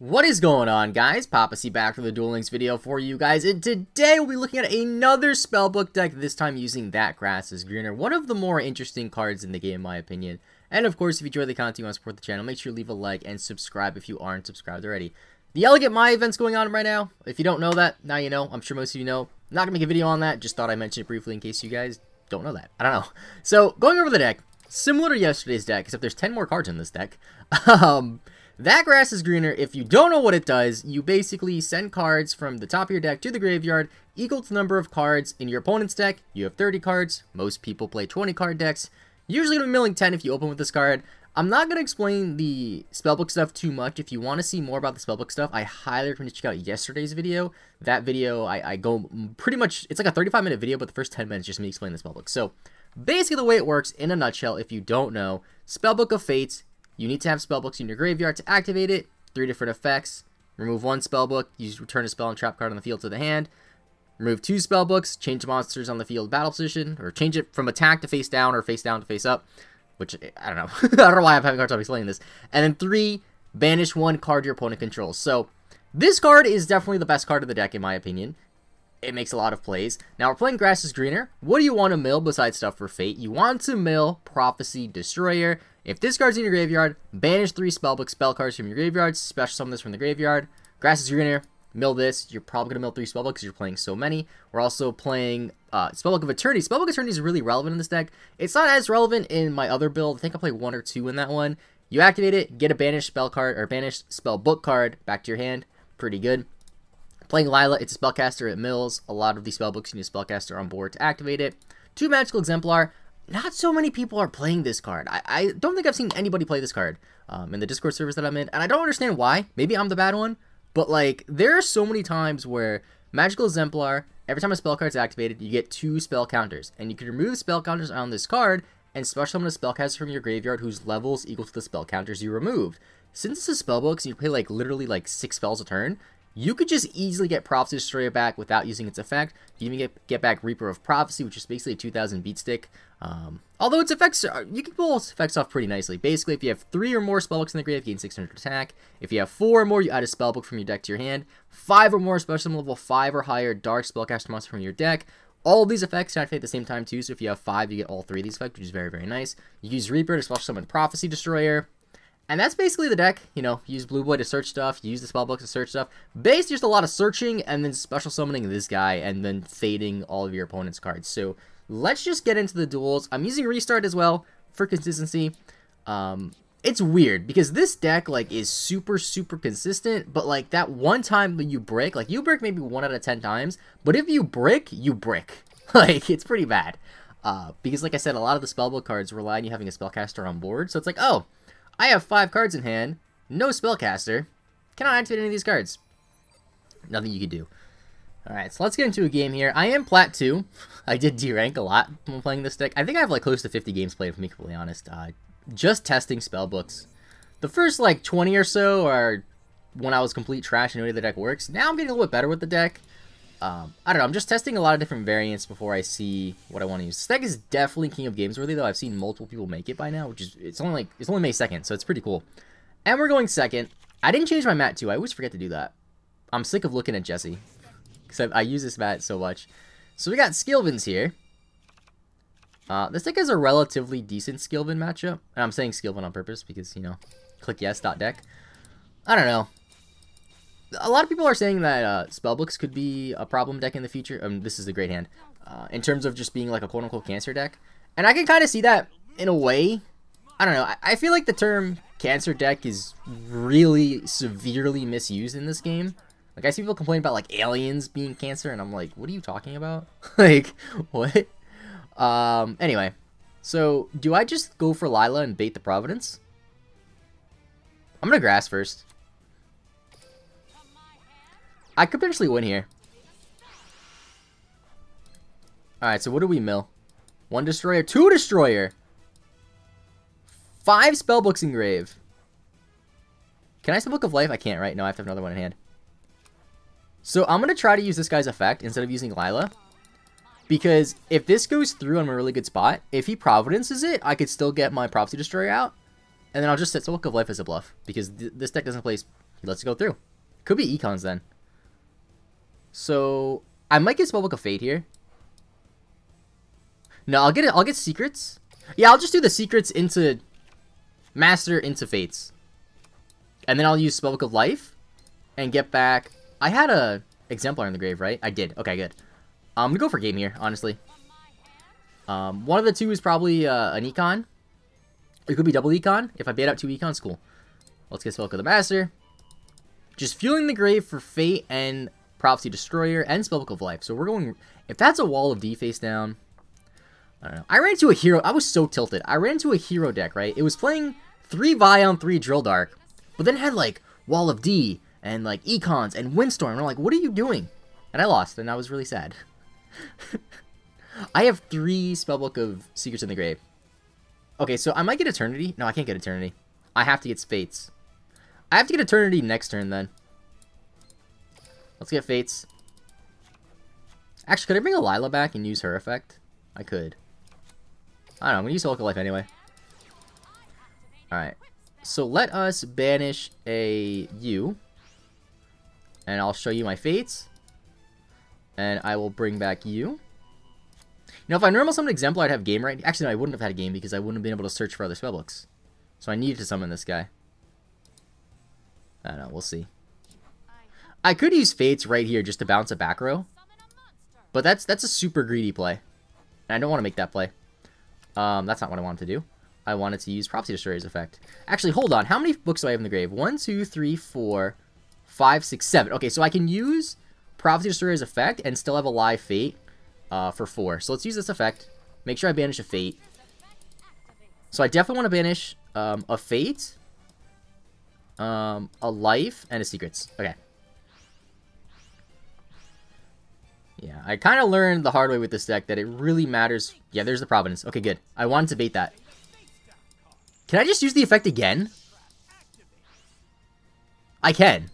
What is going on, guys? PapaSea back for the Duel Links video for you guys, and today we'll be looking at another spellbook deck, this time using That Grass is Greener, one of the more interesting cards in the game in my opinion. And of course, if you enjoy the content, you want to support the channel, make sure to leave a like and subscribe if you aren't subscribed already. The Elegant Mai event's going on right now. If you don't know that, now you know. I'm sure most of you know. I'm not going to make a video on that, just thought I'd mention it briefly in case you guys don't know that. I don't know. So, going over the deck, similar to yesterday's deck, except there's 10 more cards in this deck. That Grass is Greener, if you don't know what it does, you basically send cards from the top of your deck to the graveyard, equal to the number of cards in your opponent's deck. You have 30 cards. Most people play 20 card decks. Usually going to be milling 10 if you open with this card. I'm not going to explain the spellbook stuff too much. If you want to see more about the spellbook stuff, I highly recommend you check out yesterday's video. That video, I go pretty much, it's like a 35-minute video, but the first 10 minutes just me explaining the spellbook. So, basically the way it works, in a nutshell, if you don't know, Spellbook of Fates, you need to have spellbooks in your graveyard to activate it. 3 different effects. Remove 1 spellbook, you return a spell and trap card on the field to the hand. Remove 2 spellbooks, change monsters on the field battle position, or change it from attack to face down or face down to face up. Which, I don't know. I don't know why I'm having a hard time explaining this. And then 3, banish 1 card your opponent controls. So, this card is definitely the best card of the deck in my opinion. It makes a lot of plays. Now, we're playing Grass is Greener. What do you want to mill besides stuff for Fate? You want to mill PapaSea Destroyer. If this card's in your graveyard, banish 3 spellbook spell cards from your graveyard, special summon this from the graveyard. Grass is Greener, mill this. You're probably going to mill 3 spellbooks because you're playing so many. We're also playing Spellbook of Eternity. Spellbook of Eternity is really relevant in this deck. It's not as relevant in my other build. I think I play 1 or 2 in that one. You activate it, get a banished spell card, or banished spellbook card back to your hand. Pretty good. Playing Lila, it's a spellcaster, it mills. A lot of these spellbooks you need a spellcaster on board to activate it. 2 Magical Exemplar. Not so many people are playing this card. I don't think I've seen anybody play this card in the Discord servers that I'm in, and I don't understand why. Maybe I'm the bad one, but like there are so many times where Magical Exemplar, every time a spell card is activated, you get 2 spell counters, and you can remove spell counters on this card and special summon a spellcaster from your graveyard whose level is equal to the spell counters you removed. Since this is spellbooks and you play like literally like 6 spells a turn, you could just easily get PapaSea Destroyer back without using its effect. You even get back Reaper of Prophecy, which is basically a 2000 beat stick. Although its effects, you can pull its effects off pretty nicely. Basically, if you have 3 or more spellbooks in the grave, you gain 600 attack. If you have 4 or more, you add a spellbook from your deck to your hand. 5 or more, special summon level 5 or higher, dark spellcaster monster from your deck. All of these effects activate at the same time too, so if you have 5, you get all 3 of these effects, which is very, very nice. You use Reaper to special summon PapaSea Destroyer. And that's basically the deck. You know, use Blue Boy to search stuff, use the spellbooks to search stuff. Basically just a lot of searching and then special summoning this guy and then fading all of your opponent's cards. So let's just get into the duels. I'm using Restart as well for consistency. It's weird because this deck like is super consistent, but like that one time that you brick, like you brick maybe 1 out of 10 times, but if you brick, you brick. Like it's pretty bad. Because like I said, a lot of the spellbook cards rely on you having a spellcaster on board. So it's like, oh, I have 5 cards in hand, no spellcaster. Cannot activate any of these cards. Nothing you can do. Alright, so let's get into a game here. I am Plat 2. I did D-rank a lot when playing this deck. I think I have like close to 50 games played, if I'm completely honest. Just testing spellbooks. The first like 20 or so are when I was complete trash and knew the deck works. Now I'm getting a little bit better with the deck. I don't know, I'm just testing a lot of different variants before I see what I want to use. This deck is definitely King of Games worthy, though. I've seen multiple people make it by now, which is, it's only May 2nd, so it's pretty cool. And we're going second. I didn't change my mat, too. I always forget to do that. I'm sick of looking at Jesse, because I use this mat so much. So we got Skilvins here. This deck has a relatively decent Skilvin matchup. And I'm saying Skilvin on purpose, because, you know, click yes.deck. I don't know. A lot of people are saying that spellbooks could be a problem deck in the future. This is a great hand. In terms of just being like a quote-unquote cancer deck. And I can kind of see that in a way. I don't know. I feel like the term cancer deck is really severely misused in this game. Like, I see people complain about like aliens being cancer. And I'm like, what are you talking about? Like, what? Anyway. So, do I just go for Lila and bait the Providence? I'm going to grass first. I could potentially win here. Alright, so what do we mill? 1 Destroyer, 2 Destroyer! 5 Spellbooks engrave. Can I Spellbook of Life? I can't, right? No, I have to have another one in hand. So I'm going to try to use this guy's effect instead of using Lila. Because if this goes through, I'm in a really good spot. If he Providences it, I could still get my PapaSea Destroyer out. And then I'll just set Spellbook of Life as a bluff. Because this deck doesn't play Let's go through. Could be econs then. So I might get Spellbook of Fate here. No, I'll get secrets. Yeah, I'll just do the secrets into Master into Fates. And then I'll use Spellbook of Life and get back. I had a Exemplar in the grave, right? I did. Okay, good. I'm gonna go for game here, honestly. One of the two is probably an econ. It could be double econ. If I bait out 2 econs, cool. Let's get Spellbook of the Master. Just fueling the grave for Fate and PapaSea Destroyer and Spellbook of Life. So we're going... If that's a Wall of D face down... I don't know. I ran into a hero... I was so tilted. I ran into a hero deck, right? It was playing 3 Vion, 3 Drill Dark. But then it had, like, Wall of D and, like, econs and Windstorm. And I'm like, what are you doing? And I lost, and I was really sad. I have 3 Spellbook of Secrets in the Grave. Okay, so I might get Eternity. No, I can't get Eternity. I have to get Fates. I have to get Eternity next turn, then. Let's get Fates. Actually, could I bring a Lila back and use her effect? I could. I don't know, I'm gonna use Spellbook of Life anyway. Alright. So let us banish a U. And I'll show you my Fates. And I will bring back U. You know, if I normal summoned Exemplar, I'd have game right. Actually, no, I wouldn't have had a game because I wouldn't have been able to search for other spellbooks. So I needed to summon this guy. I don't know, we'll see. I could use Fates right here just to bounce a back row. But that's a super greedy play. And I don't want to make that play. That's not what I wanted to do. I wanted to use PapaSea Destroyer's effect. Actually, hold on. How many books do I have in the grave? 1, 2, 3, 4, 5, 6, 7. Okay, so I can use PapaSea Destroyer's effect and still have a live Fate for 4. So let's use this effect. Make sure I banish a Fate. So I definitely want to banish a Fate, a Life, and a Secrets. Okay. Yeah, I kind of learned the hard way with this deck that it really matters. Yeah, there's the Providence. Okay, good. I wanted to bait that. Can I just use the effect again? I can.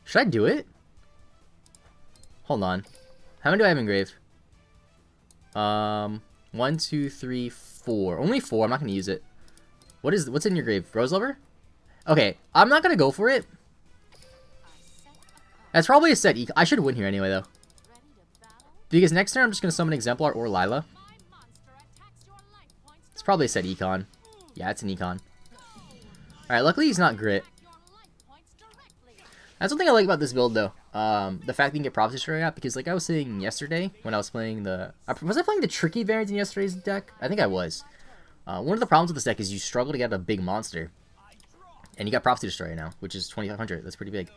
Should I do it? Hold on. How many do I have engraved? 1, 2, 3, 4. Only 4. I'm not going to use it. What's in your grave? Rose Lover? Okay, I'm not going to go for it. That's probably a set I should win here anyway, though. Because next turn I'm just going to summon Exemplar or Lila. It's probably a set econ. Yeah, it's an econ. Alright, luckily he's not Grit. That's one thing I like about this build, though. The fact that you can get PapaSea Destroyer out, because like I was saying yesterday, when I was playing the... Was I playing the tricky variant in yesterday's deck? I think I was. One of the problems with this deck is you struggle to get a big monster. And you got PapaSea Destroyer now, which is 2,500. That's pretty big.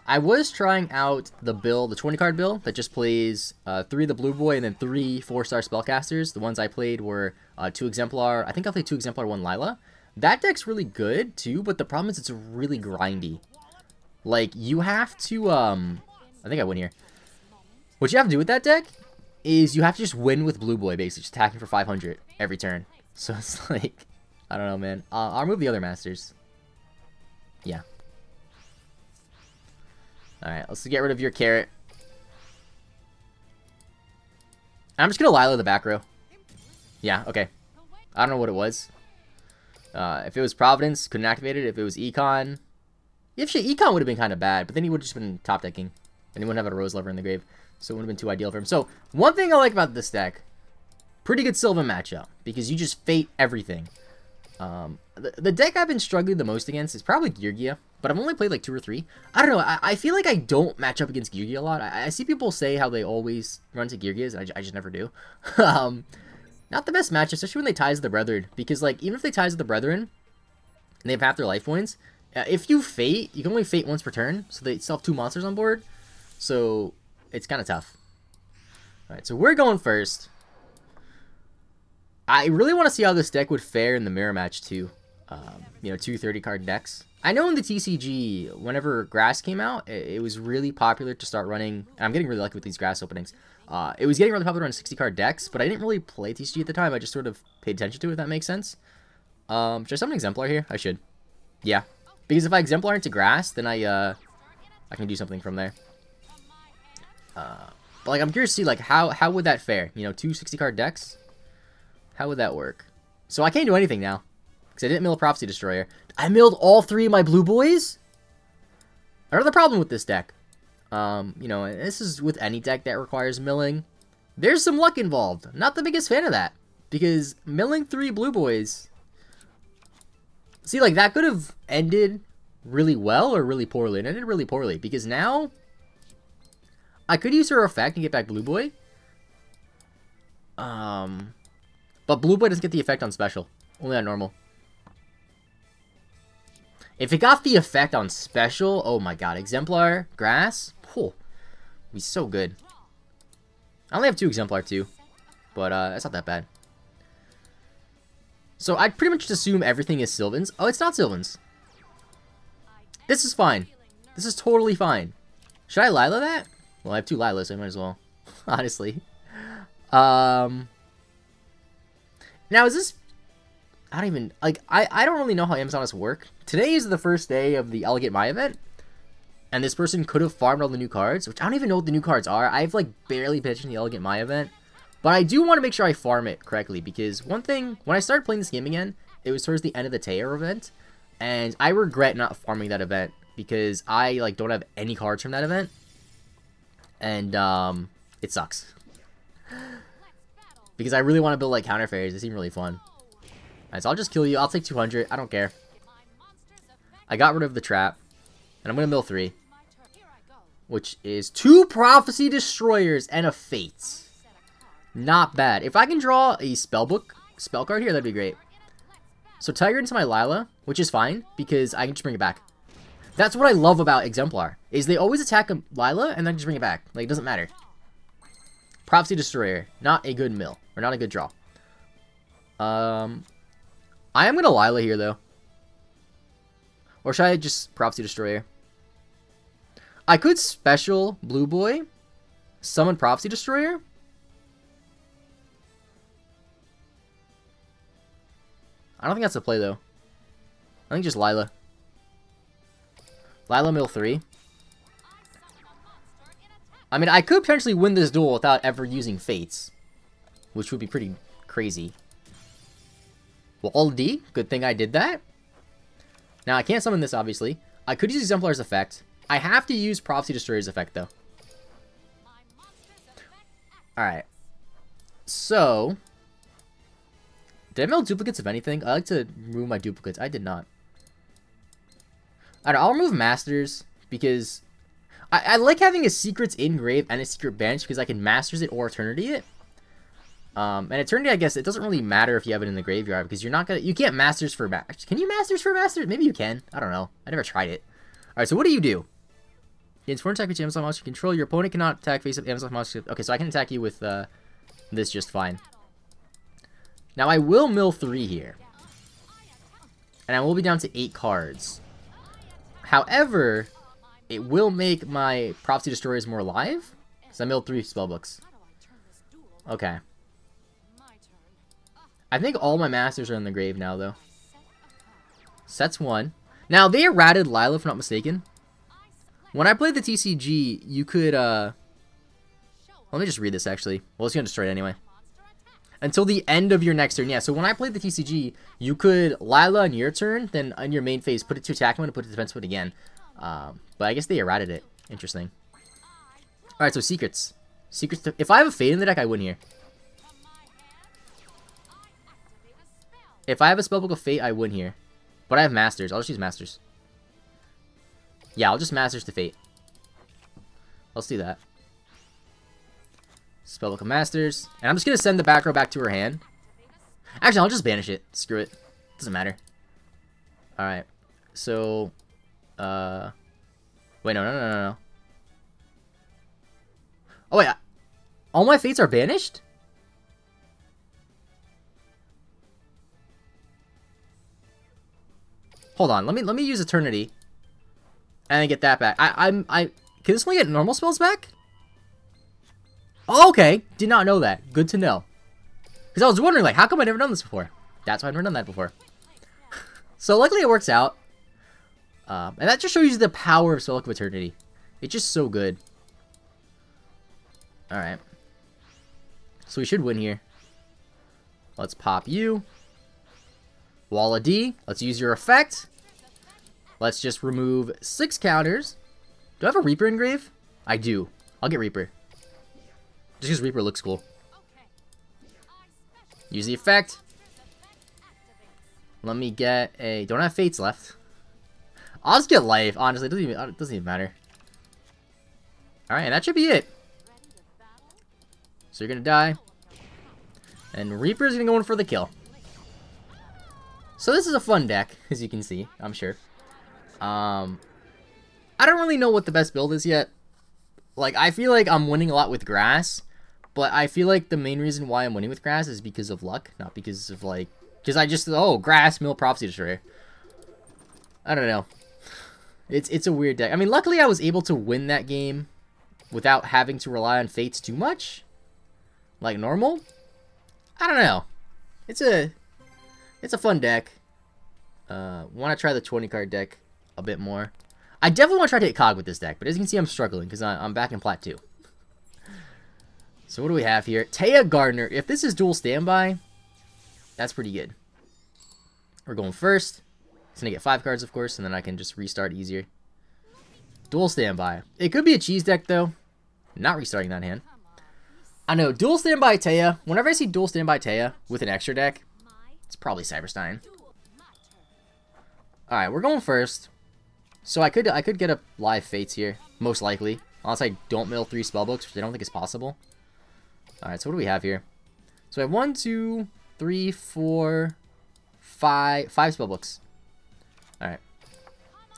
I was trying out the build, the 20 card build, that just plays 3 of the Blue Boy and then 3 4-star spellcasters. The ones I played were 2 Exemplar. I think I played 2 Exemplar, 1 Lila. That deck's really good too, but the problem is it's really grindy. Like, you have to, I think I win here. What you have to do with that deck is you have to just win with Blue Boy, basically, just attacking for 500 every turn. So it's like, I don't know, man. I'll remove the other masters. Yeah. Alright, let's get rid of your carrot. I'm just gonna Lila the back row. Yeah, okay. I don't know what it was. If it was Providence, couldn't activate it. If it was Econ... If shit, Econ would have been kind of bad, but then he would have just been top decking. And he wouldn't have a Rose Lover in the grave. So it would have been too ideal for him. So, one thing I like about this deck, pretty good Sylvan matchup. Because you just Fate everything. The deck I've been struggling the most against is probably Geargia. But I've only played like 2 or 3. I don't know, I feel like I don't match up against Geargia a lot. I see people say how they always run to Geargias, and I just never do. Not the best match, especially when they ties the Brethren. Because, like, even if they ties the Brethren, and they have half their life points, if you Fate, you can only Fate once per turn, so they still have 2 monsters on board. So, it's kind of tough. Alright, so we're going first. I really want to see how this deck would fare in the mirror match, too. You know, 2 30-card decks. I know in the TCG, whenever Grass came out, it was really popular to start running, and I'm getting really lucky with these Grass openings. It was getting really popular on 60-card decks, but I didn't really play TCG at the time. I just sort of paid attention to it, if that makes sense. Should I summon Exemplar here? I should. Yeah. Because if I Exemplar into Grass, then I can do something from there. But like, I'm curious to see, like, how would that fare? You know, 2 60-card decks? How would that work? So I can't do anything now. Because I didn't mill a PapaSea Destroyer. I milled all 3 of my blue boys? Another problem with this deck. You know, this is with any deck that requires milling. There's some luck involved. Not the biggest fan of that. Because milling 3 blue boys... See, like, that could have ended really well or really poorly. And it ended really poorly. Because now... I could use her effect and get back blue boy. But blue boy doesn't get the effect on special. Only on normal. If it got the effect on special, oh my god. Exemplar, grass, would be so good. I only have 2 exemplar too. But that's not that bad. So I'd pretty much just assume everything is Sylvan's. Oh, it's not Sylvan's. This is fine. This is totally fine. Should I Lila that? Well, I have 2 Lilas, so I might as well. Honestly. Now is this... I don't even... Like, I don't really know how Amazonists work. Today is the first day of the Elegant My event. And this person could have farmed all the new cards, which I don't even know what the new cards are. I've, like, barely pitched in the Elegant My event. But I do want to make sure I farm it correctly, because one thing, when I started playing this game again, it was towards the end of the Tear event, and I regret not farming that event, because I, like, don't have any cards from that event, and, it sucks. Because I really want to build, like, counter fairies. They seem really fun. Alright, so I'll just kill you. I'll take 200. I don't care. I got rid of the trap, and I'm going to mill 3, which is 2 PapaSea Destroyers and a Fate. Not bad. If I can draw a spellbook spell card here, that'd be great. So Tiger into my Lila, which is fine, because I can just bring it back. That's what I love about Exemplar, is they always attack a Lila, and then just bring it back. Like, it doesn't matter. PapaSea Destroyer, not a good mill, or not a good draw. I am going to Lila here, though. Or should I just PapaSea Destroyer? I could special Blue Boy, summon PapaSea Destroyer. I don't think that's the play, though. I think just Lila. Lila mill 3. I mean, I could potentially win this duel without ever using Fates, which would be pretty crazy. Wall D, good thing I did that. Now, I can't summon this, obviously. I could use Exemplar's effect. I have to use PapaSea Destroyer's effect, though. Alright. So... Did I mill duplicates of anything? I like to remove my duplicates. I did not. Alright, I'll remove Masters, because... I like having a Secrets in grave and a Secret bench, because I can Masters it or Eternity it. And Eternity, I guess, it doesn't really matter if you have it in the graveyard, because you're not gonna... You can't Masters for Masters. Can you Masters for Masters? Maybe you can. I don't know. I never tried it. Alright, so what do? Against foreign attack with Amazon monster you control, your opponent cannot attack face up Amazon monster. Okay, so I can attack you with this just fine. Now, I will mill 3 here. And I will be down to 8 cards. However, it will make my PapaSea Destroyers more alive. Because I milled 3 spellbooks. Okay. I think all my Masters are in the grave now, though. Sets 1. Now, they errated Lila, if I'm not mistaken. When I played the TCG, you could, let me just read this, actually. Well, it's going to destroy it anyway. Until the end of your next turn. Yeah, so when I played the TCG, you could Lila on your turn, then on your main phase, put it to attack mode and put it to defense mode again. But I guess they errated it. Interesting. Alright, so Secrets. Secrets. If I have a Fate in the deck, I win here. If I have a Spellbook of Fate, I win here. But I have Masters. I'll just use Masters. Yeah, I'll just Masters to Fate. Let's do that. Spellbook of Masters. And I'm just going to send the back row back to her hand. Actually, I'll just banish it. Screw it. Doesn't matter. Alright. So, wait, no. Oh, wait. All my Fates are banished? Hold on. Let me use Eternity. And then get that back. Can this only get normal spells back? Oh, okay. Did not know that. Good to know. Because I was wondering, like, how come I never done this before? That's why I've never done that before. So, luckily it works out. And that just shows you the power of Spellbook of Eternity. It's just so good. Alright. So we should win here. Let's pop you. Wall of D. Let's use your effect. Let's just remove 6 counters. Do I have a Reaper engrave? I do. I'll get Reaper. Just because Reaper looks cool. Use the effect. Let me get a... Don't have Fates left. I'll just get life. Honestly, it doesn't even matter. Alright, that should be it. So you're going to die. And Reaper's going to go in for the kill. So this is a fun deck, as you can see, I'm sure. I don't really know what the best build is yet. Like, I feel like I'm winning a lot with Grass. But I feel like the main reason why I'm winning with Grass is because of luck. Not because of, like... Because I just... Oh, Grass, Mill, PapaSea Destroyer. I don't know. It's a weird deck. I mean, luckily I was able to win that game without having to rely on Fates too much. Like normal. I don't know. It's a fun deck. Want to try the 20 card deck a bit more. I definitely want to try to hit Cog with this deck, but as you can see, I'm struggling because I'm back in Plat 2. So what do we have here? Taya Gardner. If this is Duel Standby, that's pretty good. We're going first. It's going to get 5 cards, of course, and then I can just restart easier. Duel Standby. It could be a cheese deck, though. Not restarting that hand. I know, Duel Standby Taya. Whenever I see Duel Standby Taya with an extra deck, it's probably Cyberstein. Alright, we're going first. So I could get a live Fates here, most likely. Unless I don't mill 3 spellbooks, which I don't think is possible. Alright, so what do we have here? So I have 1, 2, 3, 4, 5 spellbooks. Alright.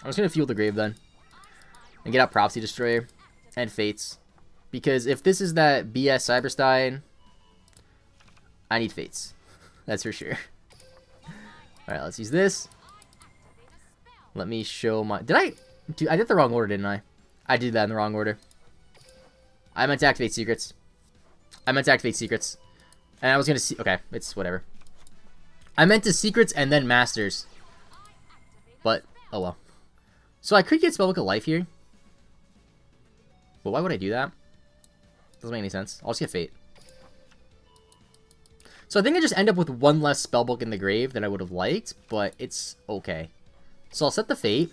I'm just going to fuel the grave then. And get out PapaSea Destroyer and Fates. Because if this is that BS Cyberstein, I need Fates. That's for sure. Alright, let's use this. Let me show my... I did the wrong order, didn't I? I did that in the wrong order. I meant to activate Secrets. And I was going to see... Okay, it's whatever. I meant to Secrets and then Masters. But, oh well. So I could get Spellbook of Life here. But why would I do that? Doesn't make any sense. I'll just get Fate. So I think I just end up with 1 less Spellbook in the grave than I would have liked. But it's okay. So I'll set the Fate.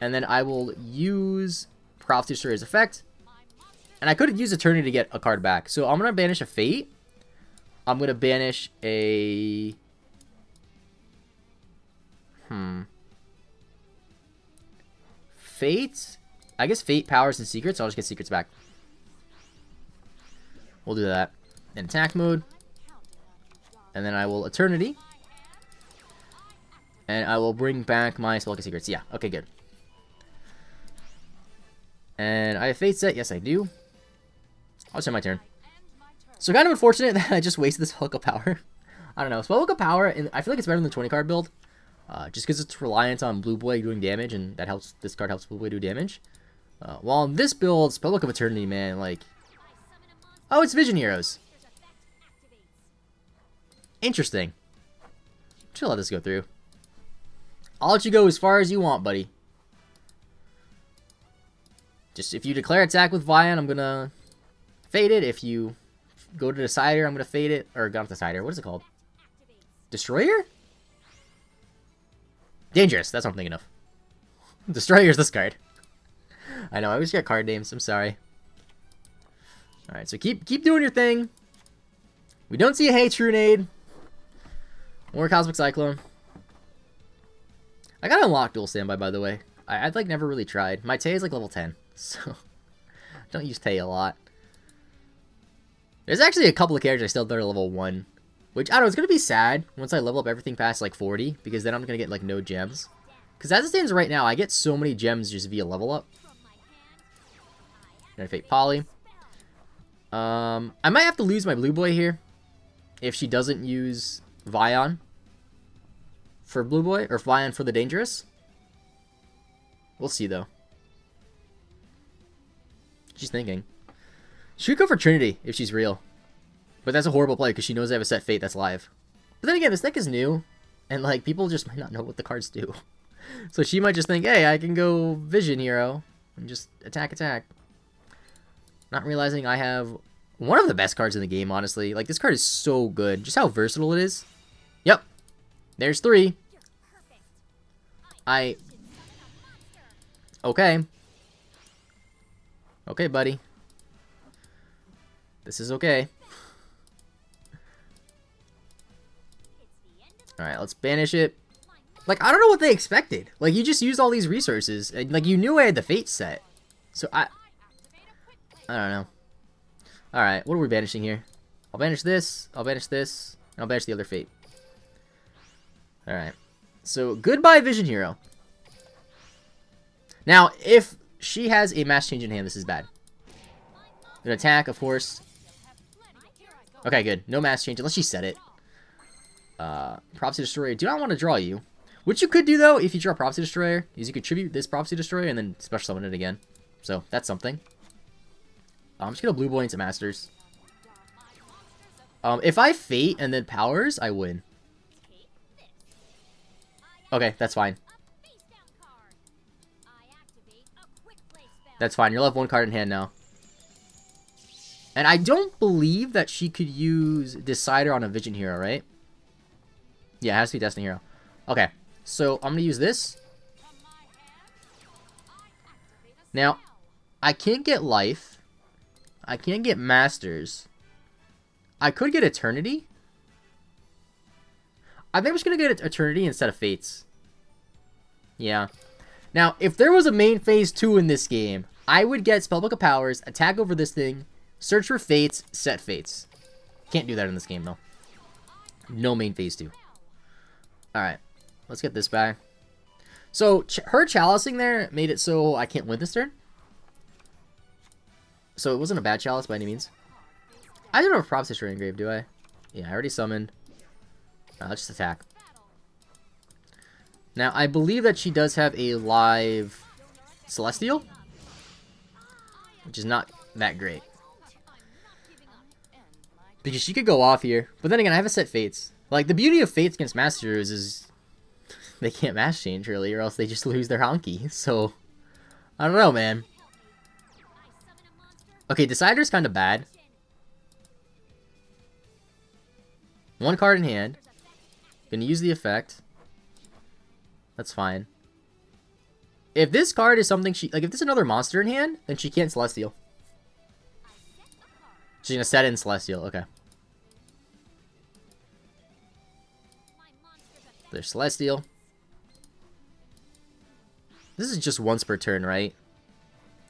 And then I will use PapaSea Destroyer's effect. And I could use Eternity to get a card back. So I'm going to banish a Fate. I'm going to banish a... Fate? I guess Fate, Powers, and Secrets. So I'll just get Secrets back. We'll do that. In attack mode. And then I will Eternity. And I will bring back my Spellbook of Secrets. Yeah, okay, good. And I have Fate set. Yes, I do. I'll just end my turn. So kind of unfortunate that I just wasted this Spellbook of Power. I don't know. Spellbook of Power, and I feel like it's better than the 20 card build. Just because it's reliant on Blue Boy doing damage, and that helps. This card helps Blue Boy do damage. While in this build, Spellbook of Eternity, man, like... Oh, it's Vision Heroes. Interesting. Just let this go through. I'll let you go as far as you want, buddy. Just if you declare attack with Vion, I'm gonna fade it. If you go to Decider, I'm gonna fade it. Or not Decider, what is it called? Destroyer? Dangerous, that's what I'm thinking of. Destroyer's this card. I know, I always get card names, I'm sorry. Alright, so keep doing your thing. We don't see a Hey Trunade. Or Cosmic Cyclone. I gotta unlock Duel Standby, by the way. I'd like never really tried. My Tay is like level 10, so don't use Tay a lot. There's actually a couple of characters I still thought are level 1. Which, I don't know, it's gonna be sad once I level up everything past like 40, because then I'm gonna get like no gems. Because as it stands right now, I get so many gems just via level up. Gonna Fate Poly. I might have to lose my Blue Boy here if she doesn't use Vion for Blue Boy, or Vion for the Dangerous. We'll see, though. She's thinking. She could go for Trinity if she's real. But that's a horrible play because she knows I have a set Fate that's live. But then again, this deck is new. And, like, people just might not know what the cards do. So she might just think, hey, I can go Vision Hero and just attack. Not realizing I have one of the best cards in the game, honestly. Like, this card is so good. Just how versatile it is. Yep. There's 3. Okay. Okay, buddy. This is okay. Alright, let's banish it. Like, I don't know what they expected. Like, you just used all these resources. And, like, you knew I had the fate set. So, I don't know. Alright, what are we banishing here? I'll banish this, I'll banish this, and I'll banish the other fate. Alright. So, goodbye Vision Hero. Now, if she has a mass change in hand, this is bad. An attack, of course. Okay, good. No mass change, unless she said it. Prophecy Destroyer. Do not want to draw you. What you could do, though, if you draw Prophecy Destroyer, is you could tribute this Prophecy Destroyer and then special summon it again. So, that's something. I'm just going to Blue Boy into Masters. If I Fate and then Powers, I win. Okay, that's fine. That's fine. You'll have 1 card in hand now. And I don't believe that she could use Decider on a Vision Hero, right? Yeah, it has to be Destiny Hero. Okay, so I'm going to use this. Now, I can't get Life. I can't get Masters. I could get Eternity. I think I'm just going to get Eternity instead of Fates. Yeah. Now, if there was a main phase 2 in this game, I would get Spellbook of Powers, attack over this thing, search for Fates, set Fates. Can't do that in this game, though. No main phase 2. Alright. Let's get this back. So, her Chalicing there made it so I can't win this turn. So, it wasn't a bad Chalice by any means. I don't have a Prophecy Destroyer engraved, do I? Yeah, I already summoned. Let's just attack. Now, I believe that she does have a live Celestial, which is not that great. Because she could go off here. But then again, I have a set Fates. Like, the beauty of Fates against Master Heroes is they can't mass change really, or else they just lose their Honky. So, I don't know, man. Okay, Decider's kind of bad. 1 card in hand. Gonna use the effect. That's fine. If this card is something she... Like, if there's another monster in hand, then she can't Celestial. She's gonna set in Celestial. Okay. There's Celestial. This is just once per turn, right?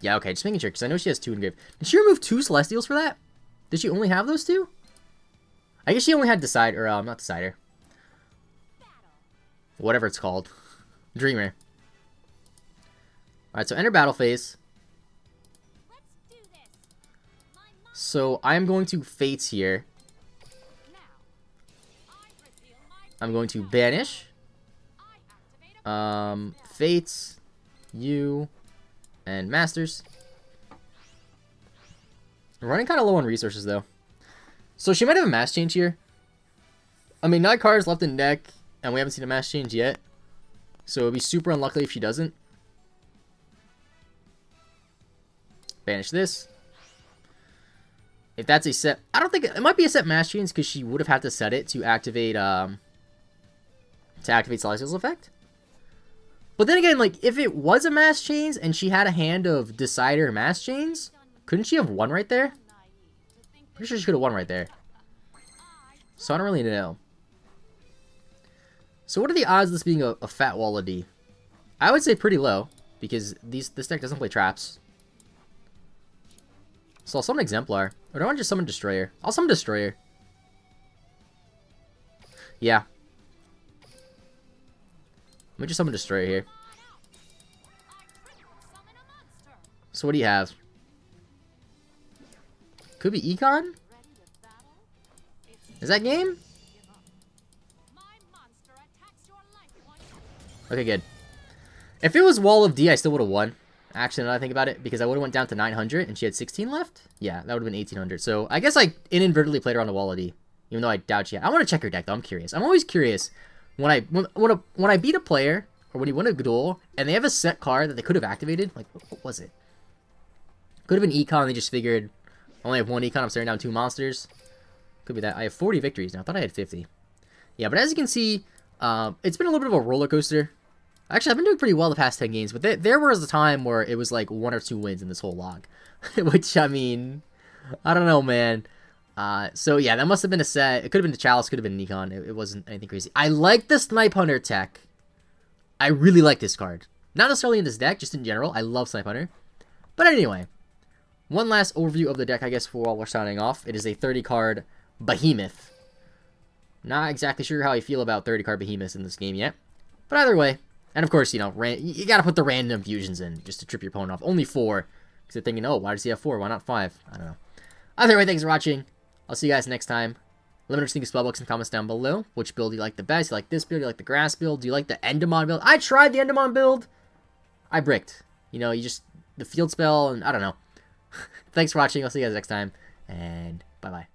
Yeah, okay. Just making sure, because I know she has 2 engraved. Did she remove 2 Celestials for that? Did she only have those 2? I guess she only had Decider, or, not Decider. Whatever it's called. Dreamer. Alright, so enter battle phase. So, I'm going to Fates here. I'm going to banish. Fates. You. And Masters. I'm running kind of low on resources, though. So, she might have a mass change here. I mean, 9 cards left in deck, and we haven't seen a mass change yet. So, it would be super unlikely if she doesn't. Banish this. If that's a set... I don't think... It might be a set mass change, because she would have had to set it to activate... Celestial's effect. But then again, like, if it was a mass chains, and she had a hand of Decider mass chains, couldn't she have 1 right there? Pretty sure she could have 1 right there. So, I don't really know. So, what are the odds of this being a fat wall of D? I would say pretty low, because this deck doesn't play traps. So, I'll summon Exemplar. Or do I want to just summon Destroyer? I'll summon Destroyer. Yeah. Let me just summon Destroyer here. So, what do you have? Could be Econ? Is that game? Okay, good. If it was Wall of D, I still would have won. Actually, now that I think about it, because I would have went down to 900 and she had 16 left. Yeah, that would have been 1800. So I guess I inadvertently played around the Wall of D, even though I doubt she had. I want to check her deck though. I'm curious. I'm always curious when I beat a player or when you win a duel and they have a set card that they could have activated. Like, what was it? Could have been Econ. They just figured I only have 1 Econ. I'm staring down 2 monsters. Could be that. I have 40 victories now. I thought I had 50. Yeah, but as you can see, It's been a little bit of a roller coaster. Actually, I've been doing pretty well the past 10 games, but there was a time where it was like 1 or 2 wins in this whole log. Which, I mean, I don't know, man. So yeah, that must have been a set. It could have been the Chalice, could have been Nikon. It wasn't anything crazy. I like the Snipe Hunter tech. I really like this card. Not necessarily in this deck, just in general. I love Snipe Hunter. But anyway, one last overview of the deck, I guess, for while we're starting off. It is a 30-card Behemoth. Not exactly sure how I feel about 30-card Behemoths in this game yet. But either way, and of course, you know, you gotta put the random fusions in just to trip your opponent off. Only 4, because they're thinking, oh, why does he have 4? Why not 5? I don't know. Either way, thanks for watching. I'll see you guys next time. Let me know what you think of Spellbooks in the comments down below. Which build you like the best? You like this build? You like the Grass build? Do you like the Endemon build? I tried the Endemon build. I bricked. You know, you just, the field spell, and I don't know. Thanks for watching. I'll see you guys next time, and bye-bye.